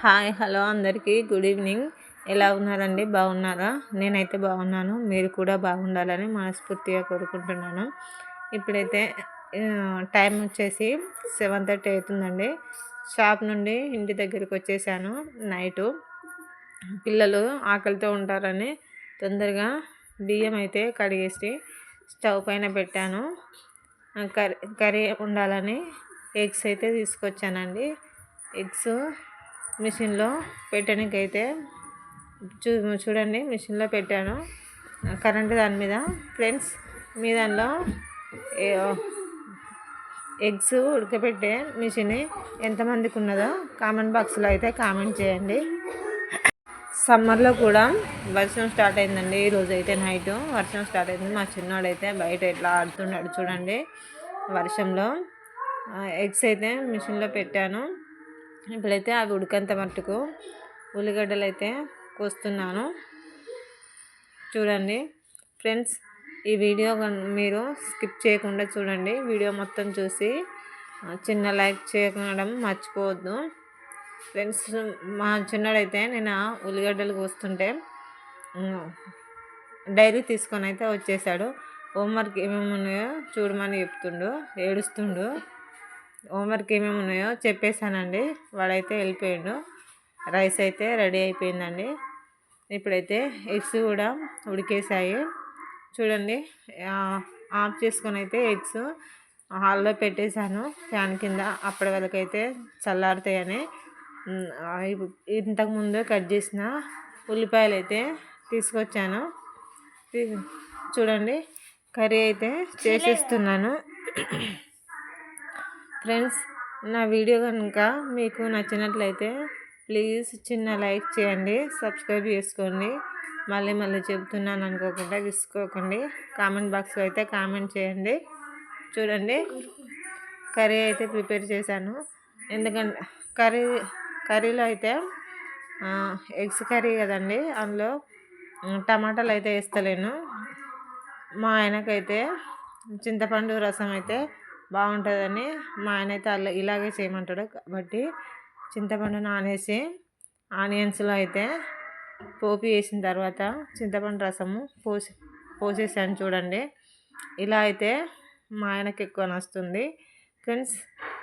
Hi hello అందరికీ good evening. ఎలా ఉన్నారండి? బాగున్నారా? నేనైతే బాగున్నాను. మీరు కూడా బాగుండాలని మనస్ఫూర్తిగా కోరుకుంటున్నాను. ఇప్పుడైతే టైం వచ్చేసి 7:30 అవుతుందండి. షాప్ నుండి ఇంటి దగ్గరికి వచ్చేసాను. నైటు పిల్లలు ఆకలితో ఉంటారని తొందరగా బియ్యం అయితే కడిగేసి స్టవ్ పైన పెట్టాను. కర్రీ ఉండాలని ఎగ్స్ అయితే తీసుకొచ్చానండి. ఎగ్స్ మిషన్లో పెట్టడానికి అయితే చూడండి, మిషన్లో పెట్టాను కరెంటు దాని మీద. ఫ్రెండ్స్, మీ దానిలో ఎగ్స్ ఉడకబెట్టే మిషన్ ఎంతమందికి ఉన్నదో కామెంట్ బాక్స్లో అయితే కామెంట్ చేయండి. సమ్మర్లో కూడా వర్షం స్టార్ట్ అయిందండి. ఈరోజు అయితే నైట్ వర్షం స్టార్ట్ అయింది. మా చిన్నోడైతే బయట ఎట్లా ఆడుతున్నాడు చూడండి వర్షంలో. ఎగ్స్ అయితే మిషన్లో పెట్టాను. ఇప్పుడైతే అవి ఉడికేంత మట్టుకు ఉల్లిగడ్డలు అయితే కోస్తున్నాను. చూడండి ఫ్రెండ్స్, ఈ వీడియో మీరు స్కిప్ చేయకుండా చూడండి. వీడియో మొత్తం చూసి చిన్న లైక్ చేయడం మర్చిపోవద్దు ఫ్రెండ్స్. మా చిన్నడైతే నేను ఉల్లిగడ్డలు కోస్తుంటే డైరీ తీసుకొని అయితే వచ్చేసాడు. హోంవర్క్ ఏమేమి ఉన్నాయో చూడమని చెప్తుండు, ఏడుస్తుండు. హోంవర్క్ ఏమేమి ఉన్నాయో చెప్పేశానండి. వాడైతే వెళ్ళిపోయాడు. రైస్ అయితే రెడీ అయిపోయిందండి. ఇప్పుడైతే ఎగ్స్ కూడా ఉడికేసాయి. చూడండి, ఆఫ్ చేసుకొని అయితే ఎగ్స్ హాల్లో పెట్టేశాను ఫ్యాన్ కింద. అప్పటి వరకు అయితే చల్లారుతాయని ఇంతకుముందు కట్ చేసిన ఉల్లిపాయలు అయితే తీసుకొచ్చాను. చూడండి, కర్రీ అయితే చేసేస్తున్నాను. ఫ్రెండ్స్, నా వీడియో కనుక మీకు నచ్చినట్లయితే ప్లీజ్ చిన్న లైక్ చేయండి, సబ్స్క్రైబ్ చేసుకోండి. మళ్ళీ చెప్తున్నాను అనుకోకుండా విసుకోకండి. కామెంట్ బాక్స్లో అయితే కామెంట్ చేయండి. చూడండి, కర్రీ అయితే ప్రిపేర్ చేశాను. ఎందుకంటే కర్రీలో అయితే ఎగ్స్ కర్రీ కదండి, అందులో టమాటాలు అయితే వేస్తలేను. మా ఆయనకైతే చింతపండు రసం అయితే బాగుంటుందని మా ఆయన అయితే ఇలాగే చేయమంటాడు. కాబట్టి చింతపండు నానేసి ఆనియన్స్లో అయితే పోపు వేసిన తర్వాత చింతపండు రసము పోసేసాను. చూడండి, ఇలా అయితే మా ఆయనకి ఎక్కువ నచ్చుతుంది. ఫ్రెండ్స్,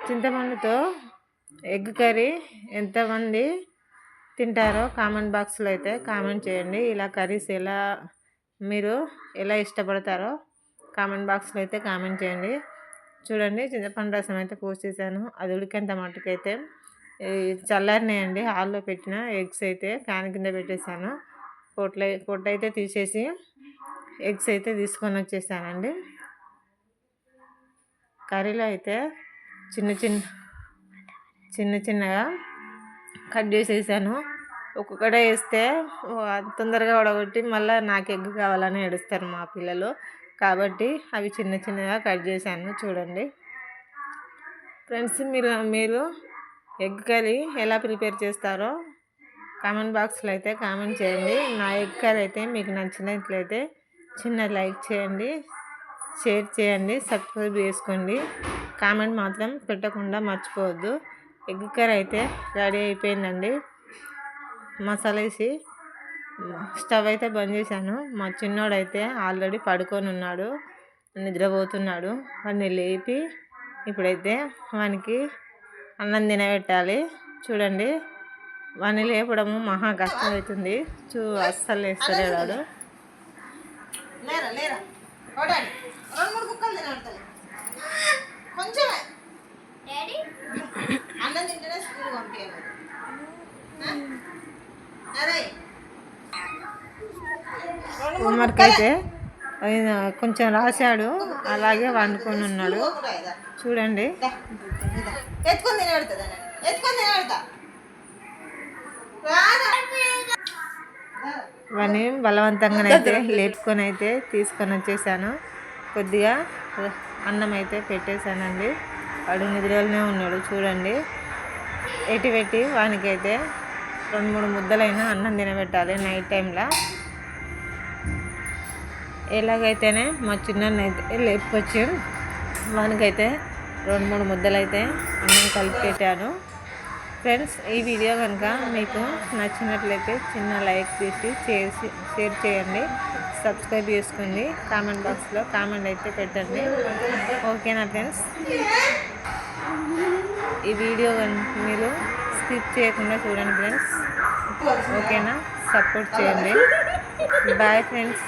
చింతపండుతో ఎగ్ కర్రీ ఎంతమంది తింటారో కామెంట్ బాక్స్లో అయితే కామెంట్ చేయండి. ఇలా కర్రీస్ మీరు ఎలా ఇష్టపడతారో కామెంట్ బాక్స్లో అయితే కామెంట్ చేయండి. చూడండి, చింతపండు రసం అయితే పోసేసాను. అది ఉడికేంత మట్టుకైతే చల్లారినాయండి. హాల్లో పెట్టిన ఎగ్స్ అయితే ఫ్యాన్ కింద పెట్టేశాను. పొట్టు అయితే తీసేసి ఎగ్స్ అయితే తీసుకొని వచ్చేసానండి. కర్రీలో అయితే చిన్నగా కట్ చేసేసాను. ఒక్కొక్కటే వేస్తే తొందరగా ఉడగొట్టి మళ్ళీ నాకు ఎగ్ కావాలని ఏడుస్తారు మా పిల్లలు. కాబట్టి అవి చిన్నగా కట్ చేశాను. చూడండి ఫ్రెండ్స్, మీరు ఎగ్ కర్రీ ఎలా ప్రిపేర్ చేస్తారో కామెంట్ బాక్స్లో అయితే కామెంట్ చేయండి. నా ఎగ్ కర్రీ అయితే మీకు నచ్చినట్లయితే చిన్న లైక్ చేయండి, షేర్ చేయండి, సబ్స్క్రైబ్ చేసుకోండి. కామెంట్ మాత్రం పెట్టకుండా మర్చిపోవద్దు. ఎగ్ కర్రీ అయితే రెడీ అయిపోయిందండి. మసాలా వేసి స్టవ్ అయితే బంద్ చేశాను. మా చిన్నోడైతే ఆల్రెడీ పడుకొని ఉన్నాడు, నిద్రపోతున్నాడు. వాడిని లేపి ఇప్పుడైతే వానికి అన్నం తినబెట్టాలి. చూడండి, వాడిని లేపడము మహా కష్టం అవుతుంది. అస్సలు వేస్తలేడు వాడు. హోంవర్క్ అయితే కొంచెం రాశాడు, అలాగే వండుకొని ఉన్నాడు. చూడండి, వాడిని బలవంతంగానైతే లేపుకొని అయితే తీసుకొని వచ్చేసాను. కొద్దిగా అన్నం అయితే పెట్టేశానండి. వాడు నిద్రలోనే ఉన్నాడు. చూడండి, పెట్టి వానికైతే 2-3 ముద్దలైనా అన్నం తినబెట్టాలి నైట్ టైంలో. ఎలాగైతేనే మా చిన్నని అయితే లేపుకొచ్చి వానికైతే 2-3 ముద్దలు అయితే అన్నం కలిపి పెట్టాను. ఫ్రెండ్స్, ఈ వీడియో కనుక మీకు నచ్చినట్లయితే చిన్న లైక్ చేసి షేర్ చేయండి, సబ్స్క్రైబ్ చేసుకోండి, కామెంట్ బాక్స్లో కామెంట్ అయితే పెట్టండి. ఓకేనా ఫ్రెండ్స్? ఈ వీడియో మీరు స్కిప్ చేయకుండా చూడండి ఫ్రెండ్స్. ఓకేనా? సపోర్ట్ చేయండి. Bye friends.